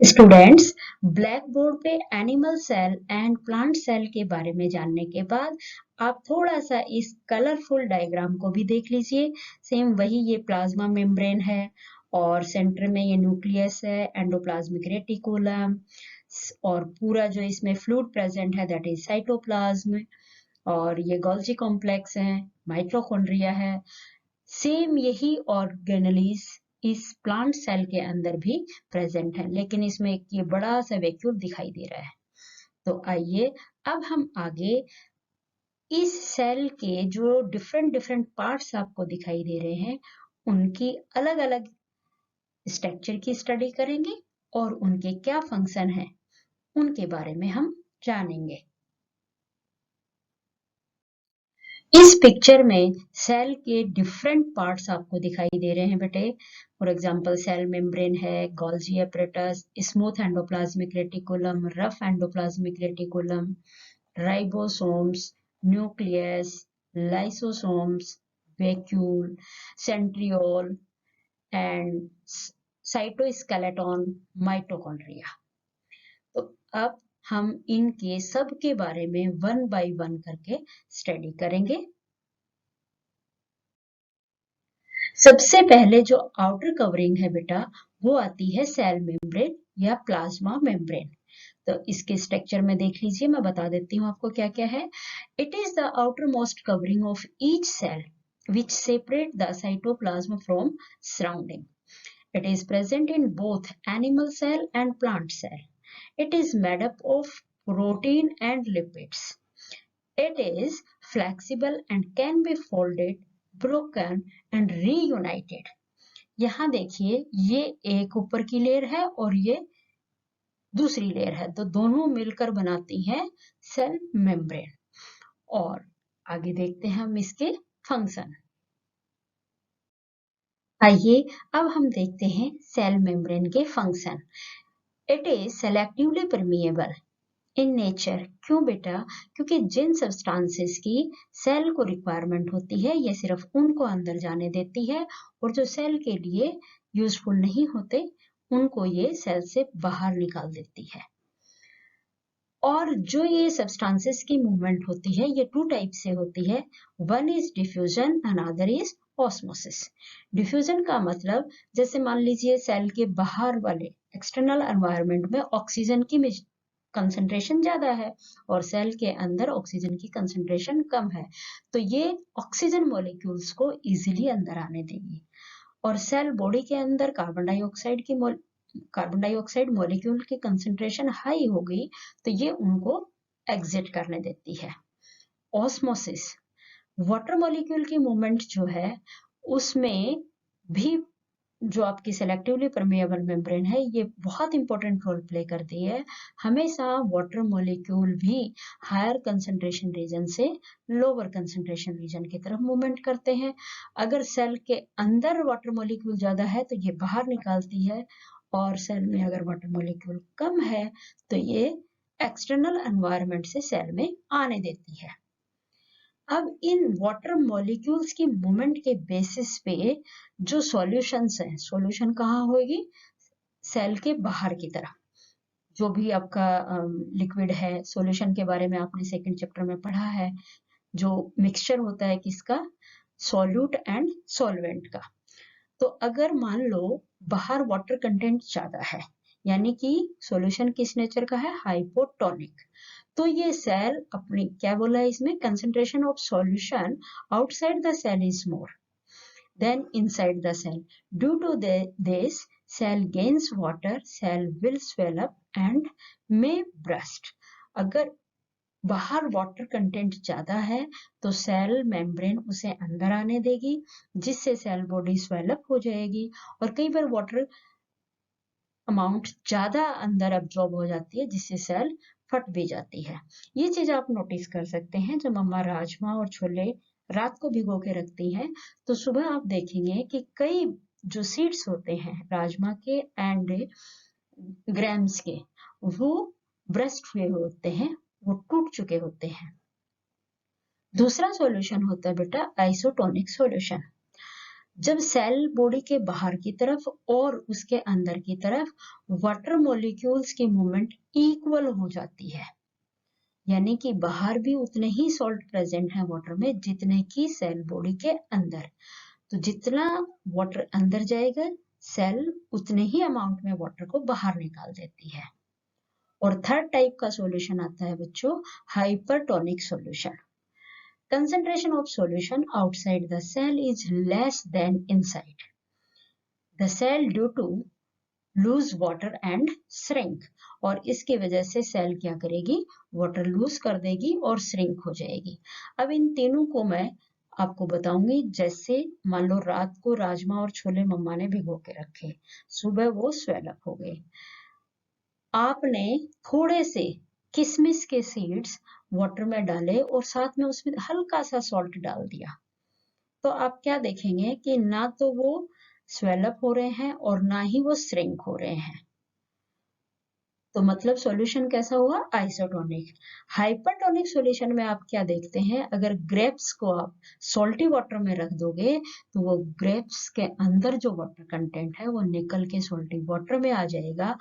Students, black board पे animal cell and plant cell के बारे में जानने के बाद आप थोड़ा सा इस कलरफुल डायग्राम को भी देख लीजिए। सेम वही ये प्लाज्मा मेम्ब्रेन है और सेंटर में ये न्यूक्लियस है, एंडोप्लाज्मिक रेटिकुलम, और पूरा जो इसमें फ्लूइड प्रेजेंट है दैट इज साइटोप्लाज्म, और ये गोल्जी कॉम्प्लेक्स है, माइटोकॉन्ड्रिया है। सेम यही ऑर्गेनेलीज इस प्लांट सेल के अंदर भी प्रेजेंट है, लेकिन इसमें एक ये बड़ा सा वैक्यूल दिखाई दे रहा है। तो आइए अब हम आगे इस सेल के जो डिफरेंट डिफरेंट पार्ट्स आपको दिखाई दे रहे हैं उनकी अलग अलग स्ट्रक्चर की स्टडी करेंगे और उनके क्या फंक्शन है उनके बारे में हम जानेंगे। इस पिक्चर में सेल के डिफरेंट पार्ट्स आपको दिखाई दे रहे हैं बेटे। फॉर एग्जांपल सेल मेम्ब्रेन है, Golgi apparatus, smooth endoplasmic reticulum, rough endoplasmic reticulum, ribosomes, nucleus, lysosomes, vacuole, centriole and cytoskeleton, mitochondria. तो अब हम इनके सब के बारे में वन बाय वन करके स्टडी करेंगे। सबसे पहले जो आउटर कवरिंग है बेटा वो आती है सेल मेम्ब्रेन या प्लाज्मा मेम्ब्रेन। तो इसके स्ट्रक्चर में देख लीजिए, मैं बता देती हूँ आपको क्या क्या है। It is the outermost covering of each cell which separate the cytoplasm from surrounding. It is present in both animal cell and plant cell. It is made up of protein and lipids. It is flexible and can be folded, broken and reunited. यहाँ देखिए ये एक ऊपर की layer है और ये दूसरी लेयर है, तो दोनों मिलकर बनाती हैं सेल मेम्ब्रेन। और आगे देखते हैं हम इसके फंक्शन। आइए अब हम देखते हैं सेल मेम्ब्रेन के function. It is selectively permeable in nature. क्यों बेटा? क्योंकि जिन सब्सटेंसेस की सेल को रिक्वायरमेंट होती है ये सिर्फ उनको अंदर जाने देती है, और जो सेल के लिए यूजफुल नहीं होते उनको ये सेल से बाहर निकाल देती है। और जो ये सब्सटेंसेस की मूवमेंट होती है ये टू टाइप से होती है। One is diffusion, another is osmosis. Diffusion का मतलब जैसे मान लीजिए सेल के बाहर वाले एक्सटर्नल एनवायरनमेंट में ऑक्सीजन की कंसंट्रेशन ज्यादा है और सेल के अंदर ऑक्सीजन की कंसंट्रेशन कम है, तो ये ऑक्सीजन मॉलिक्यूल्स को इजीली अंदर आने देगी। और सेल बॉडी के अंदर कार्बन डाइऑक्साइड मॉलिक्यूल की कंसंट्रेशन हाई हो गई तो ये उनको एग्जिट करने देती है। ऑस्मोसिस, वाटर मॉलिक्यूल की मूवमेंट जो है उसमें भी जो आपकी सेलेक्टिवली परमेएबल मेम्ब्रेन है ये बहुत इंपॉर्टेंट रोल प्ले करती है। हमेशा वाटर मॉलिक्यूल भी हायर कंसंट्रेशन रीजन से लोअर कंसंट्रेशन रीजन की तरफ मूवमेंट करते हैं। अगर सेल के अंदर वाटर मॉलिक्यूल ज्यादा है तो ये बाहर निकालती है, और सेल में अगर वाटर मॉलिक्यूल कम है तो ये एक्सटर्नल एनवायरनमेंट से सेल में आने देती है। अब इन वाटर मॉलिक्यूल्स की मूवमेंट के बेसिस पे जो सॉल्यूशंस हैं, सॉल्यूशन कहाँ होगी? सेल के बाहर की तरफ। जो भी आपका लिक्विड है, सॉल्यूशन के बारे में आपने सेकंड चैप्टर में पढ़ा है, जो मिक्सचर होता है किसका? सॉल्यूट एंड सॉल्वेंट का। तो अगर मान लो बाहर वाटर कंटेंट ज्यादा है, यानी कि सॉल्यूशन किस नेचर का है? हाइपोटोनिक। तो ये सेल अपनी क्या बोला है इसमें? Concentration of solution outside the cell is more than inside the cell. Due to this cell gains water, cell will swell up and may burst. अगर बाहर वाटर कंटेंट ज्यादा है तो सेल मेम्ब्रेन उसे अंदर आने देगी जिससे सेल बॉडी स्वेल अप हो जाएगी, और कई बार वाटर अमाउंट ज्यादा अंदर एब्जॉर्ब हो जाती है जिससे सेल फट भी जाती है। ये चीज आप नोटिस कर सकते हैं। जब मम्मा राजमा और छोले रात को भिगो के रखती हैं तो सुबह आप देखेंगे कि कई जो सीड्स होते हैं राजमा के एंड ग्राम्स के वो ब्रेस्ट हुए होते हैं, वो टूट चुके होते हैं। दूसरा सॉल्यूशन होता है बेटा आइसोटोनिक सॉल्यूशन। जब सेल बॉडी के बाहर की तरफ और उसके अंदर की तरफ वाटर मॉलिक्यूल्स की मूवमेंट इक्वल हो जाती है, यानी कि बाहर भी उतने ही सॉल्ट प्रेजेंट है वाटर में जितने की सेल बॉडी के अंदर। तो जितना वाटर अंदर जाएगा, सेल उतने ही अमाउंट में वाटर को बाहर निकाल देती है। और थर्ड टाइप का सॉल्यूशन आता है बच्चों, hypertonic solution. Concentration of solution outside the cell is less than inside the cell due to lose water and shrink। और इसकी वजह से सेल क्या करेगी, वाटर लूज कर देगी और श्रिंक हो जाएगी। अब इन तीनों को मैं आपको बताऊंगी। जैसे मान लो रात को राजमा और छोले मम्मा ने भिगो के रखे, सुबह वो स्वेल अप हो गए, आपने थोड़े से किशमिश के सीड्स वाटर में डाले और साथ में उसमें हल्का सा सॉल्ट डाल दिया, तो आप क्या देखेंगे कि ना तो वो स्वेलअप हो रहे हैं और ना ही वो श्रिंक हो रहे हैं। तो मतलब सॉल्यूशन कैसा हुआ, आइसोटोनिक। हाइपरटोनिक सॉल्यूशन में आप क्या देखते हैं, अगर ग्रेप्स को आप सॉल्टी वाटर में रख दोगे तो वो ग्रेप्स के अंदर जो वाटर कंटेंट है वो निकल के सॉल्टी वाटर में आ जाएगा,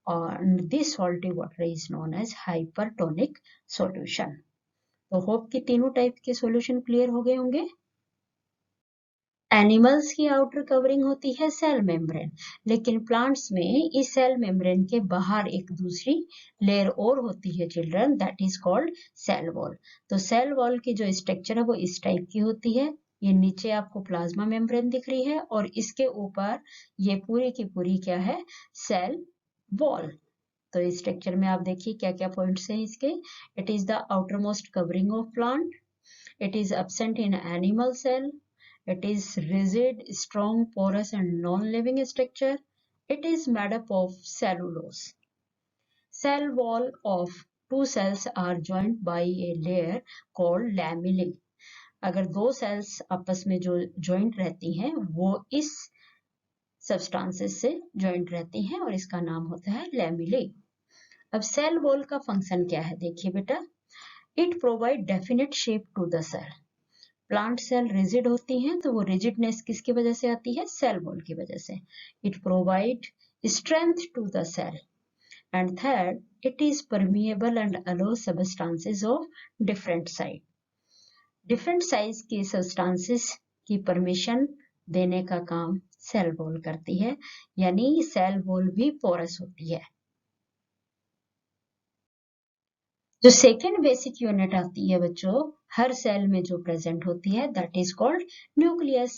और this salty water is known as hypertonic solution. तो होप कि तीनों टाइप के सॉल्यूशन क्लियर हो गए होंगे। एनिमल्स की आउटर कवरिंग होती है सेल मेम्ब्रेन, लेकिन प्लांट्स में इस सेल मेम्ब्रेन के बाहर एक दूसरी लेयर और होती है children, that is called cell wall. तो सेल वॉल की जो स्ट्रक्चर है वो इस टाइप की होती है। ये नीचे आपको प्लाज्मा मेम्ब्रेन दिख रही है और इसके ऊपर ये पूरी की पूरी क्या है, सेल वॉल। तो इस स्ट्रक्चर में आप देखिए क्या क्या पॉइंट्स हैं इसके। It is the outermost covering of plant, it is absent in animal cell, it is rigid, strong, porous and non-living structure. It is made up of cellulose. Cell wall of two cells are joined by a layer called lamellae. अगर दो sales आपस में जो joint रहती हैं वो इस substances से जॉइंट रहती हैं और इसका नाम होता है लैमेले। अब सेल वॉल का फंक्शन क्या है, देखिए बेटा, it provide definite shape to the cell. Plant cell rigid होती हैं तो वो रिजिडनेस किसकी वजह से आती है, सेल वॉल की वजह से। It provide strength to the cell and third it is permeable and allow substances of different size. Different size की सबस्टांसेस की परमिशन देने का काम सेल वॉल करती है, यानी सेल वॉल भी पोरस होती है। जो सेकेंड बेसिक यूनिट आती है बच्चों हर सेल में जो प्रेजेंट होती है, that is called nucleus.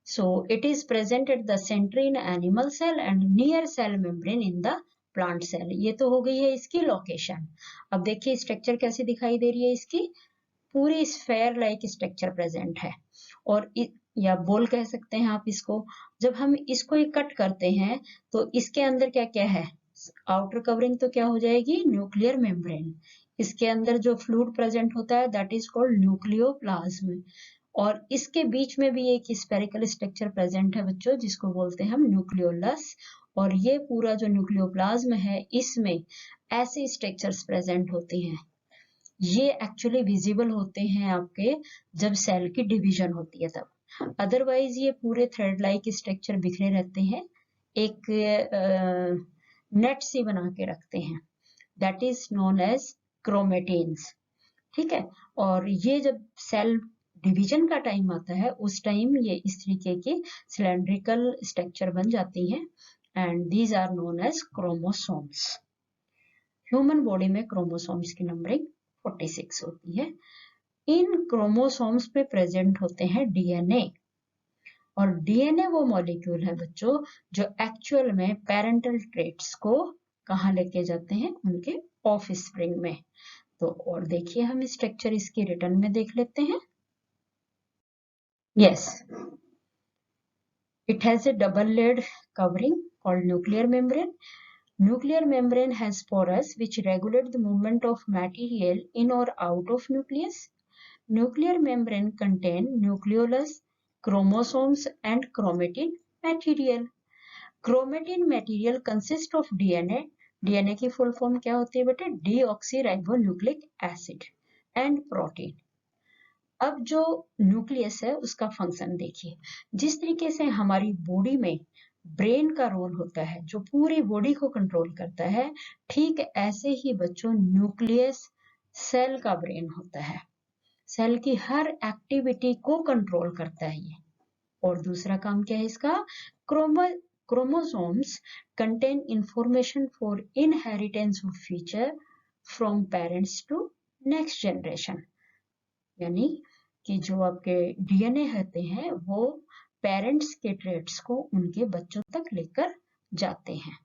So it is present at the centre in animal cell and near cell membrane in the plant cell. ये तो हो गई है इसकी लोकेशन। अब देखिए स्ट्रक्चर कैसी दिखाई दे रही है, इसकी पूरी स्फेयर लाइक स्ट्रक्चर प्रेजेंट है। और या बोल कह सकते हैं आप इसको, जब हम इसको कट करते हैं तो इसके अंदर क्या क्या है, आउटर कवरिंग तो क्या हो जाएगी, न्यूक्लियर मेम्ब्रेन। इसके अंदर जो फ्लूइड प्रेजेंट होता है दैट इज कॉल्ड न्यूक्लियोप्लाज्म, और इसके बीच में भी एक स्फेरिकल स्ट्रक्चर प्रेजेंट है बच्चों जिसको बोलते हैं हम न्यूक्लियोलस। और ये पूरा जो न्यूक्लियोप्लाज्म है इसमें ऐसे स्ट्रक्चर्स प्रेजेंट होते हैं, ये एक्चुअली विजिबल होते हैं आपके जब सेल की डिवीजन होती है तब। अदरवाइज ये पूरे थ्रेड लाइक स्ट्रक्चर बिखरे रहते हैं, एक नेट सी बना के रखते हैं, that is known as chromatins. ठीक है, और ये जब सेल डिवीजन का टाइम आता है उस टाइम ये इस तरीके की सिलेंड्रिकल स्ट्रक्चर बन जाती हैं and these are known as chromosomes. Human body में क्रोमोसोम्स की नंबरिंग 46 होती है। इन क्रोमोसोम्स पे प्रेजेंट होते हैं डीएनए, और डीएनए वो मॉलिक्यूल है बच्चों जो एक्चुअल में पेरेंटल ट्रेट्स को कहाँ लेके जाते हैं, उनके ऑफस्प्रिंग में। तो और देखिए हम स्ट्रक्चर इसके रिटर्न में देख लेते हैं। Yes, it has A double layered covering called nuclear membrane. Nuclear membrane has pores which regulate the movement of material in or out of nucleus. Nuclear membrane contain nucleolus, chromosomes and chromatin material. Chromatin material consists of DNA. DNA की full form क्या होती है बेटे, deoxyribonucleic acid and protein. अब जो nucleus है उसका function देखिए। जिस तरीके से हमारी बॉडी में ब्रेन का रोल होता है जो पूरी बॉडी को कंट्रोल करता है, ठीक ऐसे ही बच्चों न्यूक्लियस सेल का ब्रेन होता है। सेल की हर एक्टिविटी को कंट्रोल करता है ये। और दूसरा काम क्या है इसका? Chromosomes contain information for inheritance of feature from parents to next generation. यानी कि जो आपके डीएनए होते हैं वो पेरेंट्स के ट्रेट्स को उनके बच्चों तक लेकर जाते हैं।